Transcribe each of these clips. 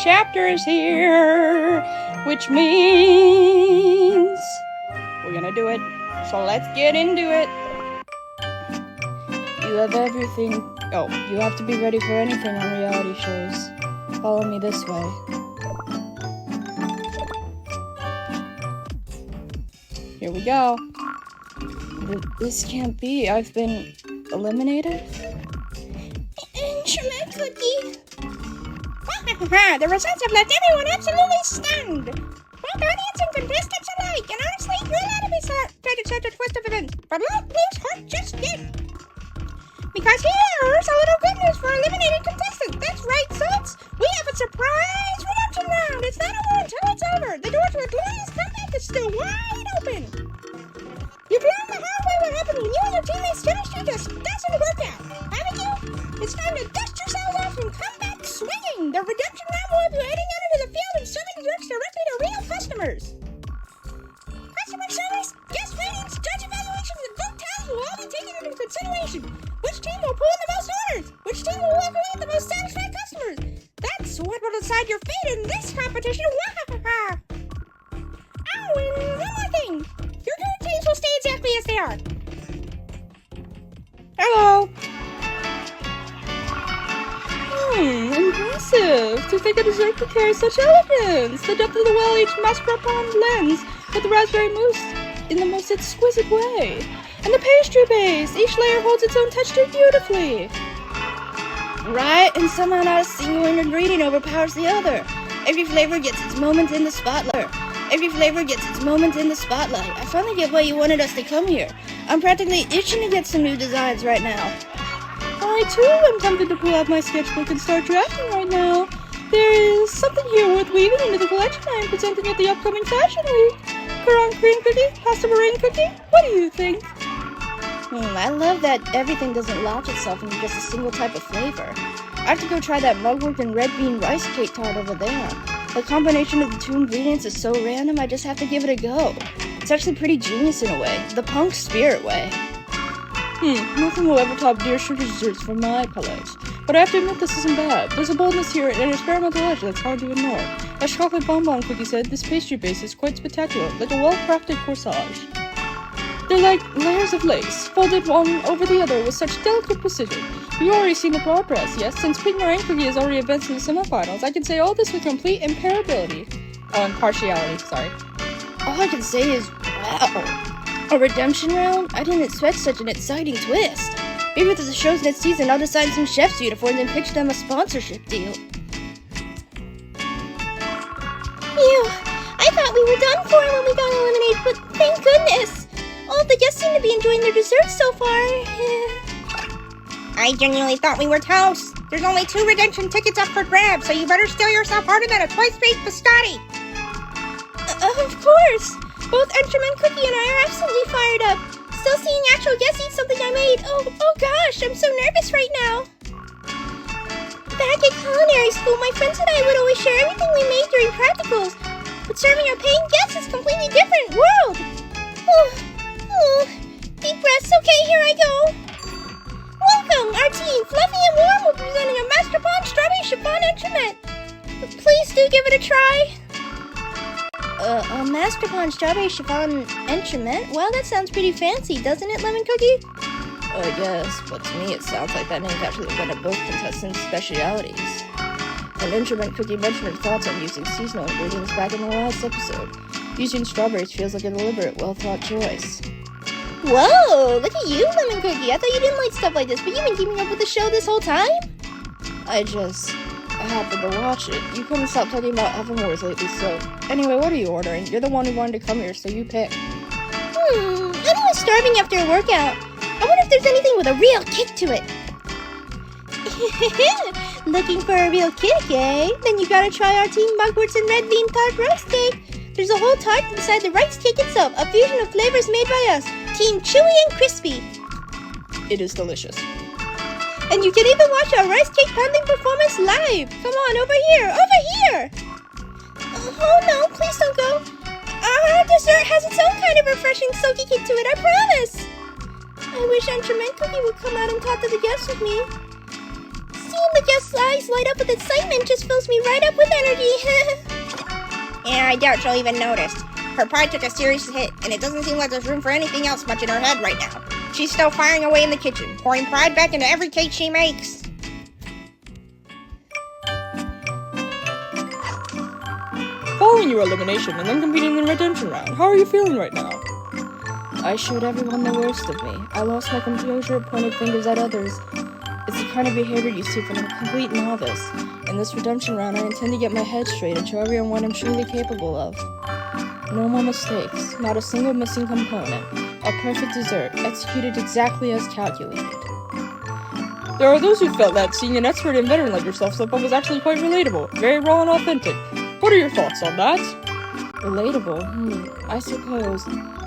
chapter is here, which means we're gonna do it. So let's get into it. You have everything. Oh, you have to be ready for anything on reality shows. Follow me this way. Here we go. This can't be. I've been eliminated? Instrument cookie. The results have left everyone absolutely stunned. Both audience and contestants alike. And honestly, you're allowed to be tried to such a twist of events. But not lose heart just yet. Because here's a little good news for eliminated contestants. That's right, Suds. We have a surprise redemption round. It's not over until it's over. The door to a glorious comeback is still wide open. You've learned the hard way what happens when you and your teammates' chemistry just doesn't work out, haven't you? It's time to dust yourselves off and come back swinging. The redemption round will be heading out into the field and serving drinks directly to real customers. Customer service, guest ratings, judge evaluations, and vote tallies will all be taken into consideration. Which team will pull in the most orders? Which team will walk away with the most satisfied customers? That's what will decide your fate in this competition. Oh, and one more thing. Your current teams will stay exactly as they are. Hello! Impressive! To think a dessert could carry such elegance! The depth of the well-aged mascarpone blends with the raspberry mousse in the most exquisite way. And the pastry base! Each layer holds its own texture beautifully! Right, and somehow not a single ingredient overpowers the other. Every flavor gets its moment in the spotlight. I finally get why you wanted us to come here. I'm practically itching to get some new designs right now. I too am tempted to pull out my sketchbook and start drafting right now. There is something here worth weaving into the collection I am presenting at the upcoming Fashion Week. Currant cream cookie? Pasta meringue cookie? What do you think? I love that everything doesn't latch itself into just a single type of flavor. I have to go try that mugwort and red bean rice cake tart over there. The combination of the two ingredients is so random, I just have to give it a go. It's actually pretty genius in a way, the punk spirit way. Nothing will ever top dear sugar desserts from my palate. But I have to admit this isn't bad. There's a boldness here and an experimental edge that's hard to ignore. As chocolate bonbon cookie said, this pastry base is quite spectacular, like a well-crafted corsage. They're like layers of lace, folded one over the other with such delicate precision. You've already seen the progress, yes? Since Pink Meringue Cookie has already advanced to the semifinals, I can say all this with complete impartiality. Impartiality, sorry. All I can say is, wow. A redemption round? I didn't expect such an exciting twist. Maybe with the show's next season, I'll design some chef's uniforms and pitch them a sponsorship deal. Phew, I thought we were done for when we got eliminated, but thank goodness. All the guests seem to be enjoying their desserts so far. I genuinely thought we were toast. There's only 2 redemption tickets up for grabs, so you better steal yourself harder than a twice-baked biscotti. Of course. Both Enterman Cookie and I are absolutely fired up. Still seeing actual guests eat something I made. Oh gosh, I'm so nervous right now. Back at culinary school, my friends and I would always share everything we made during practicals. But serving our paying guests is a completely different world. Deep breaths. Okay, here I go. Welcome, our team, Fluffy and Warm, will be presenting a mascarpone strawberry chiffon entremet. Please do give it a try. A mascarpone strawberry chiffon entremet? Well, that sounds pretty fancy, doesn't it, Lemon Cookie? I guess, but to me it sounds like that name's actually one of both contestants' specialities. An entremet Cookie mentioned her thoughts on using seasonal ingredients back in the last episode. Using strawberries feels like a deliberate, well-thought choice. Whoa, look at you, Lemon Cookie. I thought you didn't like stuff like this, but you've been keeping up with the show this whole time? I happened to watch it. You couldn't stop talking about Oven Wars lately, so... Anyway, what are you ordering? You're the one who wanted to come here, so you pick. I'm always starving after a workout. I wonder if there's anything with a real kick to it. Looking for a real kick, eh? Then you gotta try our Team Mugworts and Red Bean Tart Roast Cake. There's a whole tart inside the rice cake itself, a fusion of flavors made by us. Team Chewy and Crispy. It is delicious. And you can even watch our rice cake pounding performance live. Come on, over here. Oh no, please don't go. Our dessert has its own kind of refreshing soaky kick to it, I promise. I wish Enterman Cookie would come out and talk to the guests with me. Seeing the guests' eyes light up with excitement just fills me right up with energy. I doubt she'll even notice. Her pride took a serious hit, and it doesn't seem like there's room for anything else much in her head right now. She's still firing away in the kitchen, pouring pride back into every cake she makes. Following your elimination and then competing in the redemption round, how are you feeling right now? I showed everyone the worst of me. I lost my composure, pointed fingers at others. It's the kind of behavior you see from a complete novice. In this redemption round, I intend to get my head straight and show everyone what I'm truly capable of. No more mistakes, not a single missing component. A perfect dessert, executed exactly as calculated. There are those who felt that seeing an expert and veteran like yourself slip up was actually quite relatable, very raw and authentic. What are your thoughts on that? Relatable? I suppose.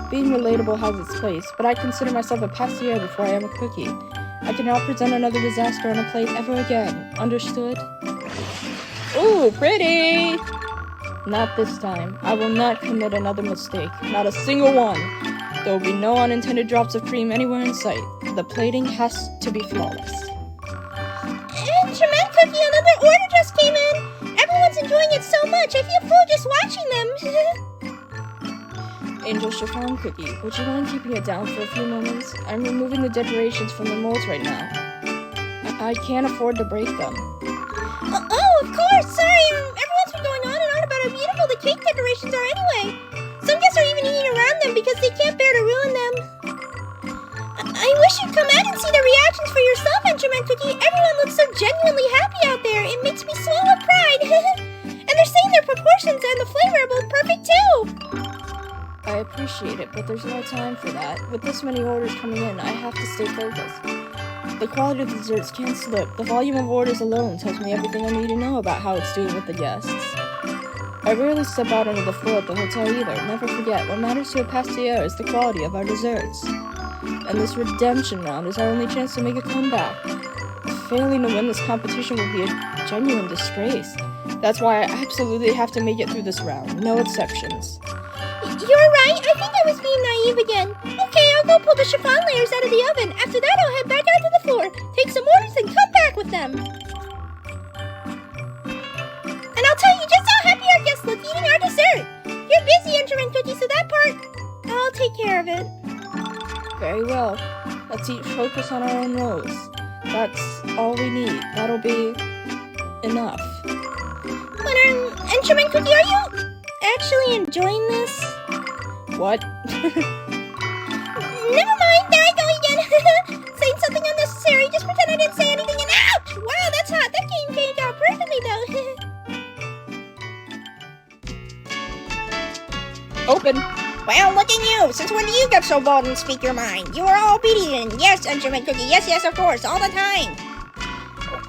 Being relatable has its place, but I consider myself a patissier before I am a cookie. I cannot present another disaster on a plate ever again. Understood? Ooh, pretty! Not this time. I will not commit another mistake. Not a single one. There will be no unintended drops of cream anywhere in sight. The plating has to be flawless. Instrument Cookie, another order just came in! Everyone's enjoying it so much, I feel full just watching them! Angel Chiffon Cookie, would you mind keeping it down for a few moments? I'm removing the decorations from the molds right now. I can't afford to break them. Oh, of course! Sorry, everyone's been going on and on about how beautiful the cake decorations are anyway. Some guests are even eating around them because they can't bear to ruin them. I wish you'd come out and see the reactions for yourself, Instrument Cookie. Everyone looks so genuinely happy out there. It makes me swell with pride. And they're saying their proportions and the flavor are both perfect too. I appreciate it, but there's no time for that. With this many orders coming in, I have to stay focused. The quality of the desserts can't slip. The volume of orders alone tells me everything I need to know about how it's doing with the guests. I rarely step out onto the floor at the hotel either. Never forget, what matters to a patissier is the quality of our desserts. And this redemption round is our only chance to make a comeback. Failing to win this competition would be a genuine disgrace. That's why I absolutely have to make it through this round. No exceptions. You're right. I think I was being naive again. Okay, I'll go pull the chiffon layers out of the oven. After that, I'll head back out to the floor, take some orders, and come back with them. And I'll tell you just how happy our guests look eating our dessert. You're busy, Instrument Cookie, so that part, I'll take care of it. Very well. Let's each focus on our own rows. That's all we need. That'll be enough. But, Instrument Cookie, are you actually enjoying this? What? Never mind, there I go again. Saying something unnecessary, just pretend I didn't say anything and ouch! Wow, that's hot. That game came out perfectly though. Open! Well, look at you. Since when do you get so bold and speak your mind? You are all obedient. Yes, Instrument Cookie. Yes, yes, of course. All the time.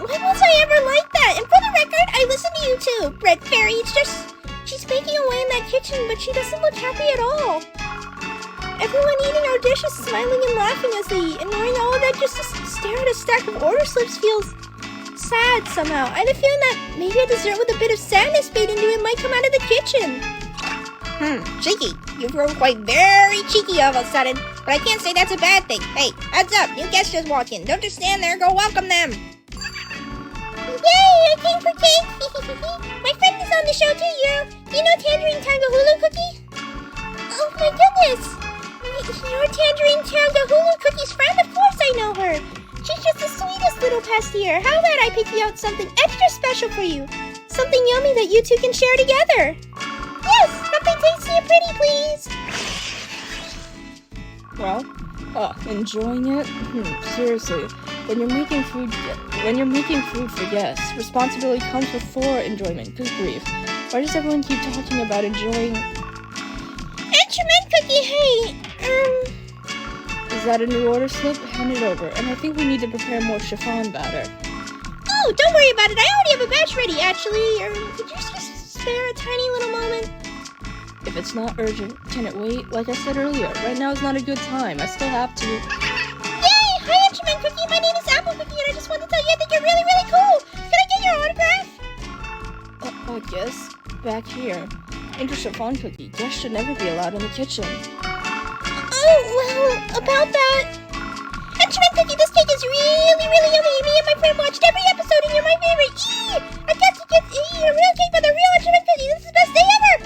When was I ever like that? And for the record, I listen to you too, Red Fairy. It's just, she's baking away in that kitchen, but she doesn't look happy at all. Everyone eating our dishes, smiling and laughing as they eat, and knowing all of that just to stare at a stack of order slips feels sad somehow. I had a feeling that maybe a dessert with a bit of sadness baked into it might come out of the kitchen. Cheeky. You've grown quite very cheeky all of a sudden, but I can't say that's a bad thing. Hey, heads up, new guests just walked in. Don't just stand there, go welcome them. Yay, I came for cake. My friend is on the show too. Do you know Tangerine Tangahulu Cookie? Oh my goodness. You're Tangerine Tangahulu Cookie's friend? Of course I know her. She's just the sweetest little patissier. How about I pick you out something extra special for you? Something yummy that you two can share together. Yes, something tasty and pretty, please. Well, enjoying it? Seriously, when you're making food for guests, responsibility comes before enjoyment. Good grief. Why does everyone keep talking about enjoying? Instrument Cookie, hey, Is that a new order slip? Hand it over. And I think we need to prepare more chiffon batter. Oh, don't worry about it. I already have a batch ready, actually. Could you just spare a tiny little moment? If it's not urgent, can it wait? Like I said earlier, right now is not a good time. I still have to. Yay! Hi, Instrument Cookie. My name is Apple Cookie, and I just wanted to tell you I think you're really, really cool. Can I get your autograph? I guess back here. Angel Chiffon Cookie. Guests should never be allowed in the kitchen. Oh, well, about that. Instrument Cookie, this cake is really, really yummy. Me and my friend watched every episode, and you're my favorite. I got to get a real cake by the real Instrument Cookie. This is the best day ever.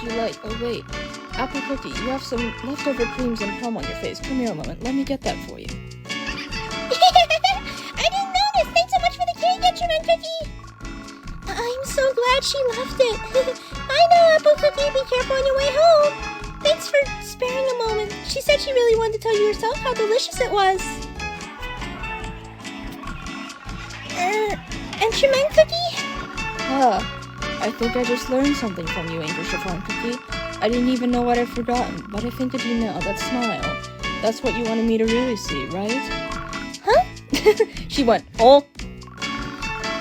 would you like? Oh, wait. Apple cookie, you have some leftover creams and crumb on your face. Come here a moment. Let me get that for you. I didn't notice. Thanks so much for the cake, Enderman Cookie. I'm so glad she left it. I know, Apple Cookie. Be careful on your way home. Thanks for sparing a moment. She said she really wanted to tell you herself how delicious it was. Enderman Cookie? I think I just learned something from you, Angel Chiffon Cookie. I didn't even know what I'd forgotten, but I think of you now. That smile. That's what you wanted me to really see, right? Huh? She went, oh!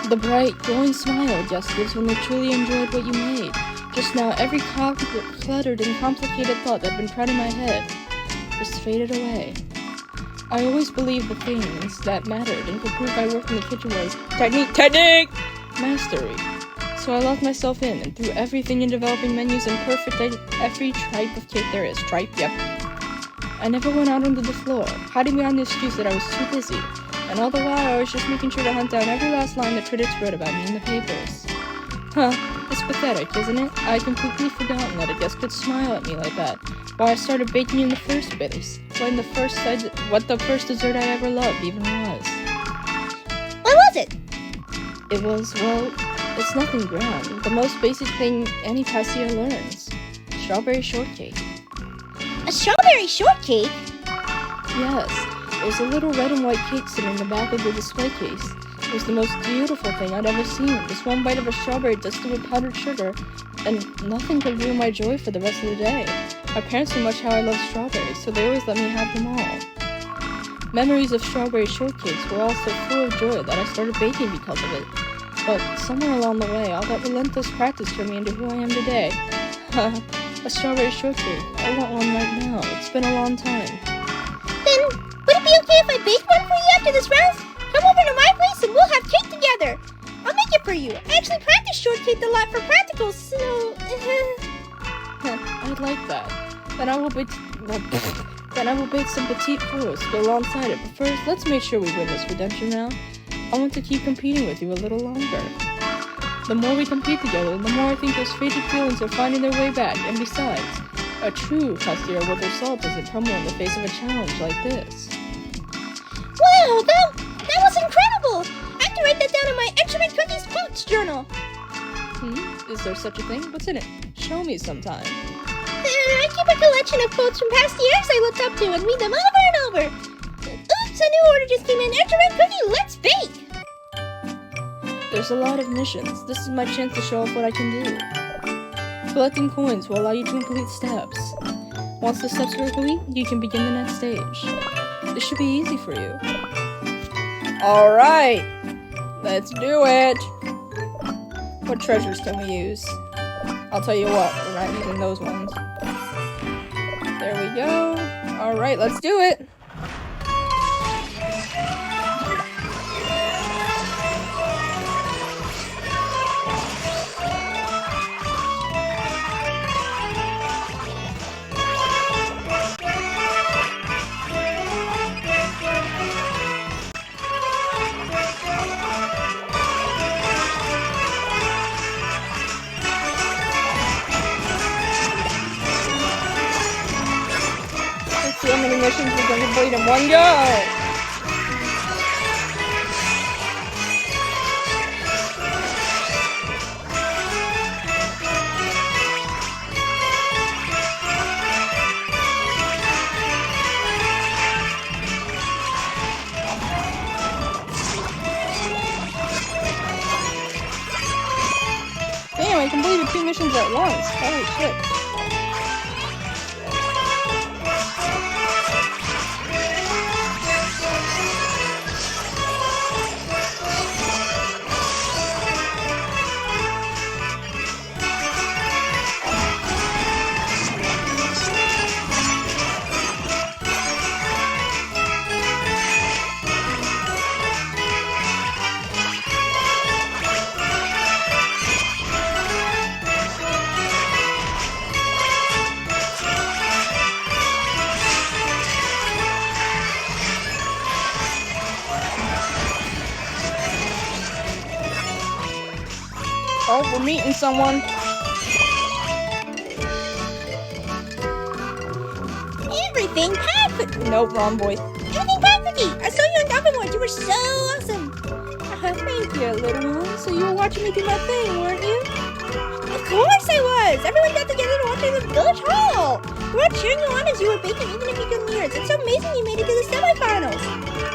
The bright, glowing smile just gives when they truly enjoyed what you made. Just now, every cluttered and complicated thought that had been crowding my head just faded away. I always believed the things that mattered and could prove my work in the kitchen was technique, mastery. So I locked myself in and threw everything in developing menus and perfecting every type of cake there is. Yep. I never went out onto the floor, hiding behind the excuse that I was too busy. And all the while, I was just making sure to hunt down every last line the critics wrote about me in the papers. It's pathetic, isn't it? I had completely forgotten that a guest could smile at me like that. Why I started baking in the first place. What the first dessert I ever loved even was. What was it? It was, well, it's nothing grand. The most basic thing any Patissier learns. Strawberry shortcake. A strawberry shortcake? Yes. There was a little red and white cake sitting in the back of the display case. It was the most beautiful thing I'd ever seen. Just one bite of a strawberry dusted with powdered sugar, and nothing could ruin my joy for the rest of the day. My parents knew much how I loved strawberries, so they always let me have them all. Memories of strawberry shortcakes were also full of joy that I started baking because of it. But somewhere along the way, all that relentless practice turned me into who I am today. A strawberry shortcake. I want one right now. It's been a long time. Then, would it be okay if I baked one for you after this round? Come over to my place and we'll have cake together. I'll make it for you. I actually practiced shortcake a lot for practicals, so... I'd like that. Then I will bake some petite fours to go alongside it. But first, let's make sure we win this redemption round. I want to keep competing with you a little longer. The more we compete together, the more I think those faded feelings are finding their way back. And besides, a true Patissier with their salt doesn't crumble in the face of a challenge like this. Wow, that was incredible! I have to write that down in my Enderman Cookies Quotes journal. Is there such a thing? What's in it? Show me sometime. I keep a collection of quotes from past years I looked up to and read them over and over. Oops, a new order just came in. Enderman Cookie, let's bake! There's a lot of missions. This is my chance to show off what I can do. Collecting coins will allow you to complete steps. Once the steps are complete, you can begin the next stage. This should be easy for you. Alright! Let's do it! What treasures can we use? I'll tell you what, we're not using those ones. There we go. Alright, let's do it! Let's see how many missions we can complete in one go! Damn, I completed 2 missions at once. Holy shit. Oh, we're meeting someone. Everything pie cookie. Nope, wrong boy. Everything pie cookie. I saw you on Dolphin Wars. You were so awesome. Thank you, little one. So you were watching me do my thing, weren't you? Of course I was. Everyone got together to watch me in the village hall. We're all cheering you on as you were baking, even if you couldn't hear us. It's so amazing you made it to the semifinals.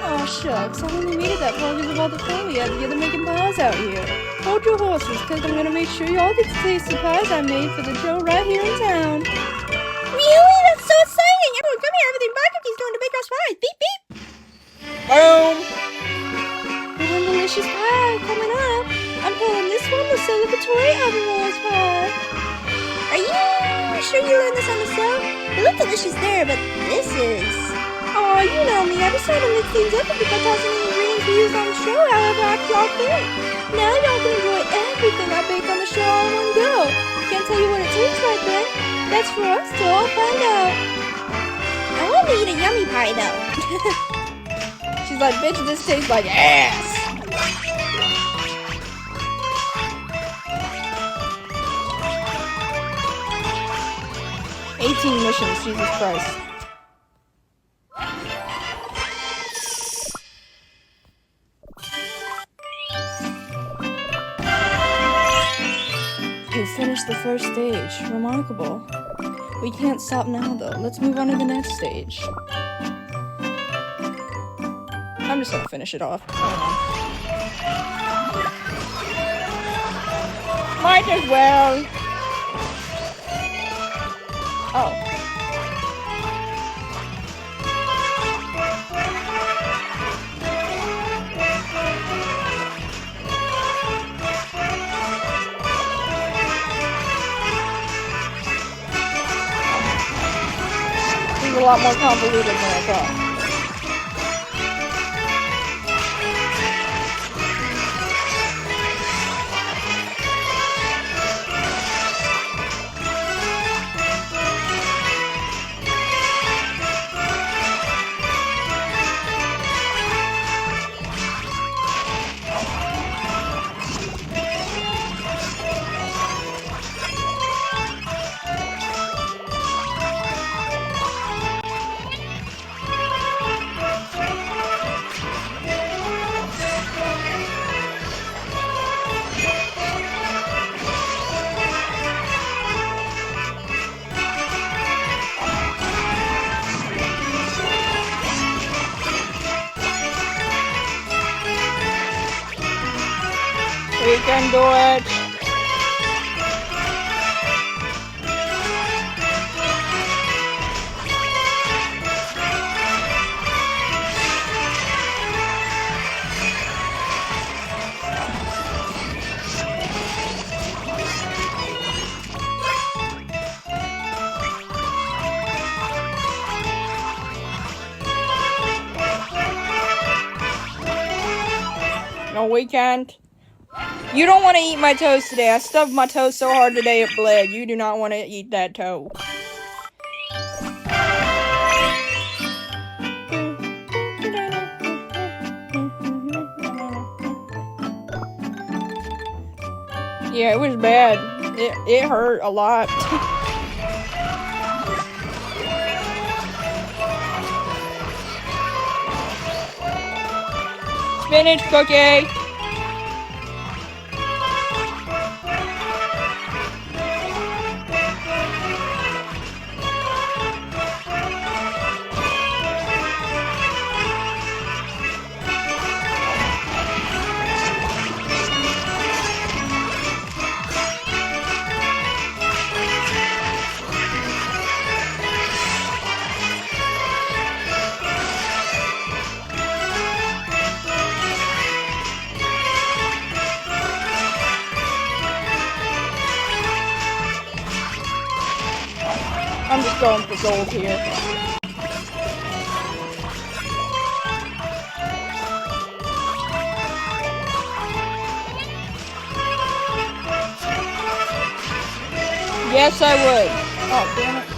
Oh, shucks. I only made it that far because of all the fun we had together making pies out here. Hold your horses, because I'm going to make sure you all get to taste the pies I made for the show right here in town. Really? That's so exciting. Everyone come here. Everything pie cookie's doing to bake our pies. Beep, beep. Boom! One delicious pie coming up. I'm calling this one the celebratory oven rolls pie. Are you sure you learned this on the show? It looked delicious there, but this is... Oh, you know me. I just try to mix things up and keep on tossing the ingredients we use on the show however y'all think. Now y'all can enjoy everything I bake on the show all in one go. Can't tell you what it tastes like then. That's for us to all find out. I want to eat a yummy pie, though. She's like, bitch, this tastes like ass. Missions, Jesus Christ. You finished the first stage. Remarkable. We can't stop now, though. Let's move on to the next stage. I'm just gonna finish it off. Might as well. Oh. This is a lot more convoluted than I thought. We can do it. No, we can't. You don't want to eat my toes today. I stubbed my toe so hard today it bled. You do not want to eat that toe. Yeah, it was bad. It hurt a lot. Spinach cookie. I'm just going for gold here. Yes, I would. Oh, damn it.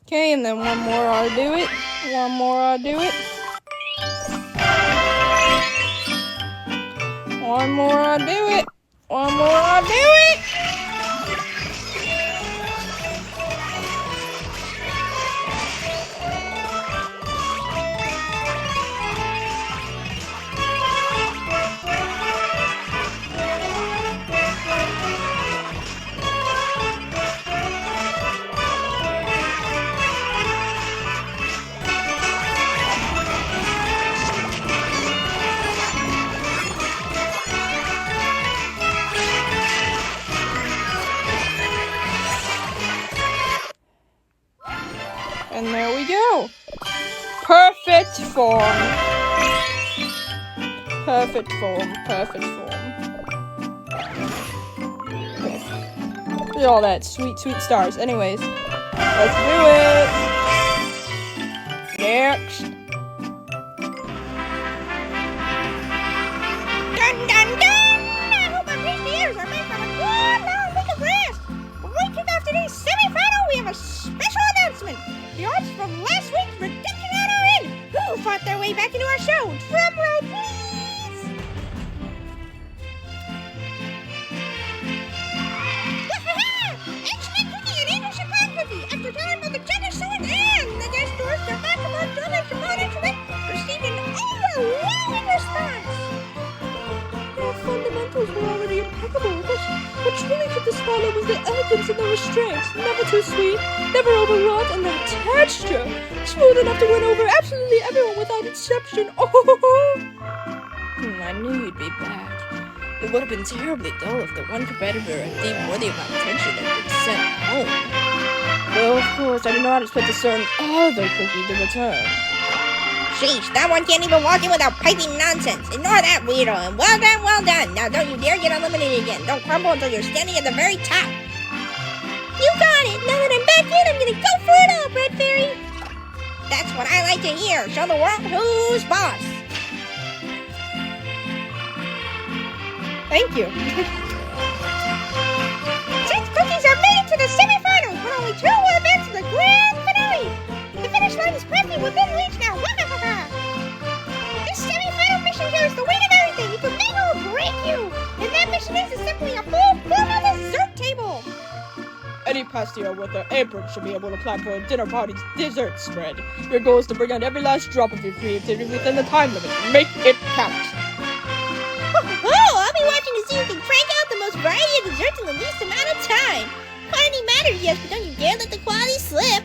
Okay, and then one more ought to do it. One more ought to do it. One more ought to do it. One more ought to do it. And there we go. Perfect form. Perfect form. Perfect form. Look at all that sweet, sweet stars. Anyways, let's do it. Next. Dun dun dun! I hope my Patissiers are made from a good long week of rest. When we kick off today's semi-final, we have a special announcement. The odds from last week's redemption out are in. Who fought their way back into our show? Drum roll, please! Excellent Cookie and Angel Chiffon Cookie, after time of the Cheddar Sword and the guest stores, their basketball drum and chiffon instrument, received an overwhelming response. Their fundamentals were already impeccable. What truly took this final was the elegance and the restraint. Never too sweet, never overwrought, and the texture. Smooth enough to win over absolutely everyone without exception. Oh! I knew you'd be back. It would have been terribly dull if the one competitor I deemed worthy of my attention had been sent home. Well, of course, I did not expect a certain other cookie to return. Sheesh, that one can't even walk in without piping nonsense. Ignore that, weirdo, and well done, well done. Now don't you dare get eliminated again. Don't crumble until you're standing at the very top. You got it. Now that I'm back in, I'm gonna go for it all, Bread Fairy. That's what I like to hear. Show the world who's boss. Thank you. 6 cookies are made it to the semifinals, but only 2 will advance to the grand finale. The finish line is practically within reach now. This semifinal mission here is the win of everything. It can make or break you. And that mission is simply a full formal dessert table. Any Patissier with an apron should be able to plan for a dinner party's dessert spread. Your goal is to bring out every last drop of your creativity within the time limit. Make it count. Oh, I'll be watching to see who can crank out the most variety of desserts in the least amount of time. Quantity matters, yes, but don't you dare let the quality slip.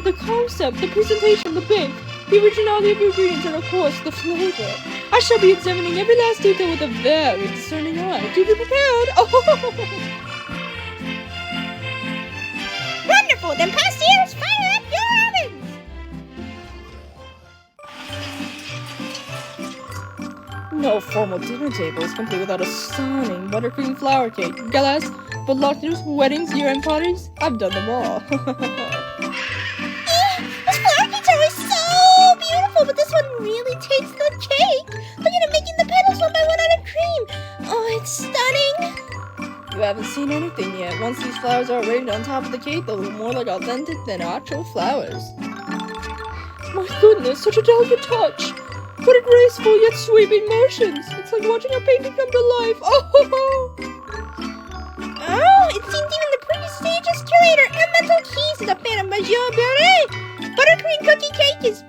The concept, the presentation, the bake, the originality of your ingredients, and of course, the flavor. I shall be examining every last detail with a very discerning eye. Do be prepared. Oh! Wonderful! Then Patissiers, fire up your ovens! No formal dinner table is complete without a stunning buttercream flower cake. Galas, voluptuous weddings, year-end parties. I've done them all. This flower cake's always so beautiful, but this one really takes the cake. Look at it making the petals one by one out of cream. Oh, it's stunning. You haven't seen anything yet. Once these flowers are arranged on top of the cake, they'll look more like authentic than actual flowers. My goodness, such a delicate touch. What a graceful yet sweeping motions. It's like watching a painting come to life. Oh! Oh, it seems even the pretty stage's curator and mental keys is a fan of Monsieur Bure. Buttercream cookie cake is...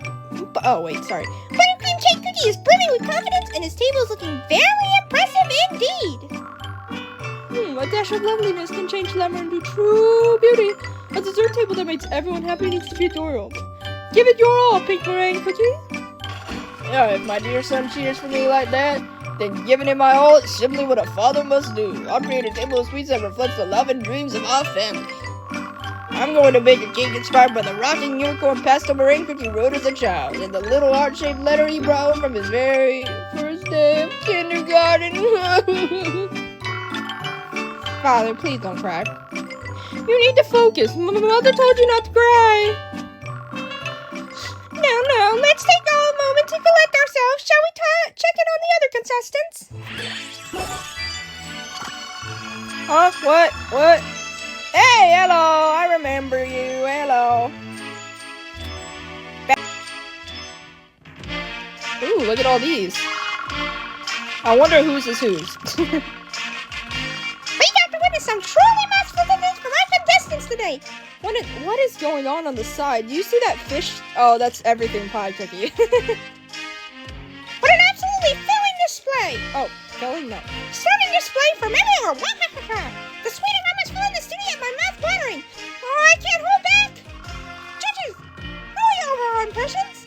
Oh, wait, sorry. Buttercream cake cookie is brimming with confidence, and his table is looking very impressive indeed. A dash of loveliness can change glamour into true beauty. A dessert table that makes everyone happy needs to be adorable. Give it your all, pink meringue cookie. Yeah, if my dear son cheers for me like that, then giving him my all is simply what a father must do. I'll create a table of sweets that reflects the love and dreams of our family. I'm going to bake a cake inspired by the rocking unicorn pastel meringue cookie wrote as a child, and the little heart-shaped letter he brought home from his very first day of kindergarten. Father, please don't cry. You need to focus. Mother told you not to cry. No, let's take a moment to collect ourselves. Shall we check in on the other contestants? Huh? What? Hey, hello, I remember you, hello. Ooh, look at all these. I wonder whose is whose. We got to witness some truly magical things from our contestants today. What is going on the side? Do you see that fish? Oh, that's everything pie cookie. What an absolutely filling display! Oh, killing no. Stunning display from everywhere! The sweet aroma is filling the studio and my mouth watering. Oh, I can't hold back! Judges, how are your overall impressions?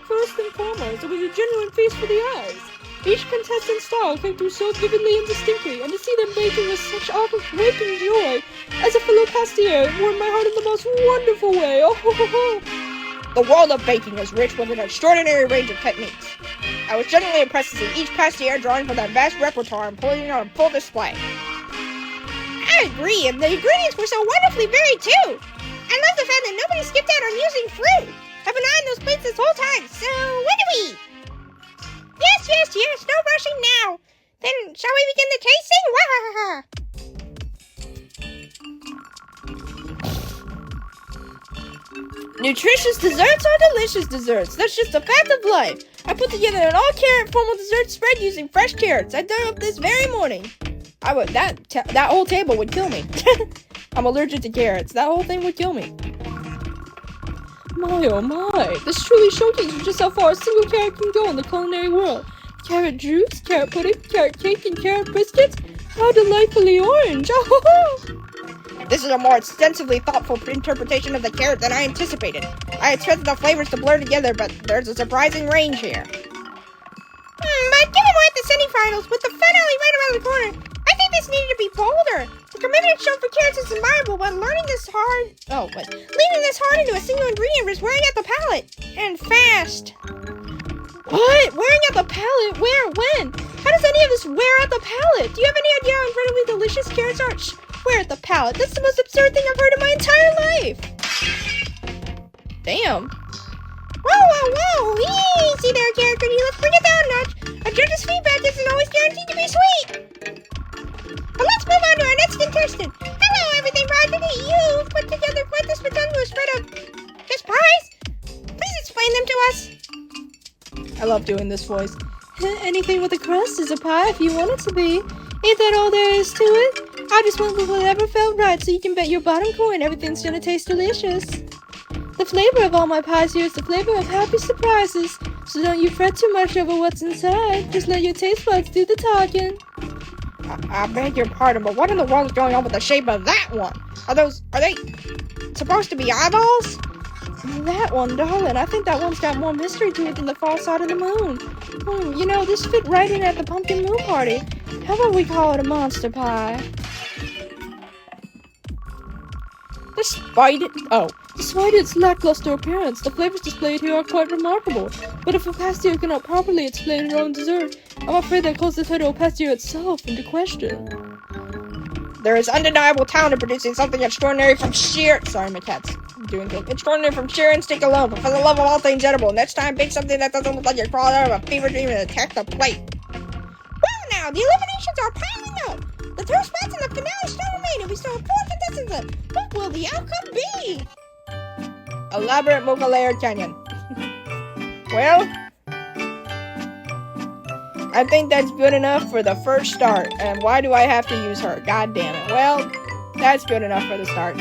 First and foremost, it was a genuine feast for the eyes. Each contestant's style came through so vividly and distinctly, and to see them baking with such waking joy, as a fellow Patissier, it warmed my heart in the most wonderful way. Oh, ho, ho, ho. The world of baking is rich with an extraordinary range of techniques. I was genuinely impressed to see each Patissier drawing from their vast repertoire and putting it on full display. I agree, and the ingredients were so wonderfully varied too. I love the fact that nobody skipped out on using fruit. I've been eyeing those plates this whole time, so when do we eat? Yes, no rushing now. Then, shall we begin the tasting? Wahahaha. Nutritious desserts are delicious desserts. That's just a fact of life. I put together an all-carrot formal dessert spread using fresh carrots. I done up this very morning. That whole table would kill me. I'm allergic to carrots. That whole thing would kill me. My oh my, this truly showcases just how far a single carrot can go in the culinary world. Carrot juice, carrot pudding, carrot cake, and carrot biscuits. How delightfully orange! This is a more extensively thoughtful interpretation of the carrot than I anticipated. I expected the flavors to blur together, but there's a surprising range here. But given we're at the semifinals with the finale right around the corner, I think this needed to be bolder. The commitment shown for carrots is admirable, but learning this hard... leaving this hard into a single ingredient is wearing out the palate. And fast. What? Wearing out the palate? Where? When? How does any of this wear out the palate? Do you have any idea how incredibly delicious carrots are? Wear out the palate? That's the most absurd thing I've heard in my entire life. Damn. Whoa! Easy there, carrot cookie. Let's bring it down a notch. A judge's feedback isn't always guaranteed to be sweet. But let's move on to our next contestant. Hello, everything project. You've put together quite the spectacular spread of just pies. Please explain them to us. I love doing this voice. Anything with a crust is a pie if you want it to be. Ain't that all there is to it? I just went with whatever felt right, so you can bet your bottom coin everything's gonna taste delicious. The flavor of all my pies here is the flavor of happy surprises, so don't you fret too much over what's inside. Just let your taste buds do the talking. I beg your pardon, but what in the world is going on with the shape of that one? Are they supposed to be eyeballs? That one, darling, I think that one's got more mystery to it than the far side of the moon. You know, this fit right in at the pumpkin moon party. How about we call it a monster pie? Despite its lackluster appearance, the flavors displayed here are quite remarkable. But if a Patissier cannot properly explain her own dessert, I'm afraid that calls the title Patissier itself into question. There is undeniable talent in producing something extraordinary from sheer... Sorry, my cat's doing things. Extraordinary from sheer instinct alone, but for the love of all things edible, next time bake something that doesn't look like you're crawling out of a fever dream and attack the plate. Well now, the eliminations are piling up. The 2 spots in the finale still remain, and we still have 4 contestants left. What will the outcome be? Elaborate multi-layered canyon. Well, I think that's good enough for the first start. And why do I have to use her? God damn it. Well, that's good enough for the start.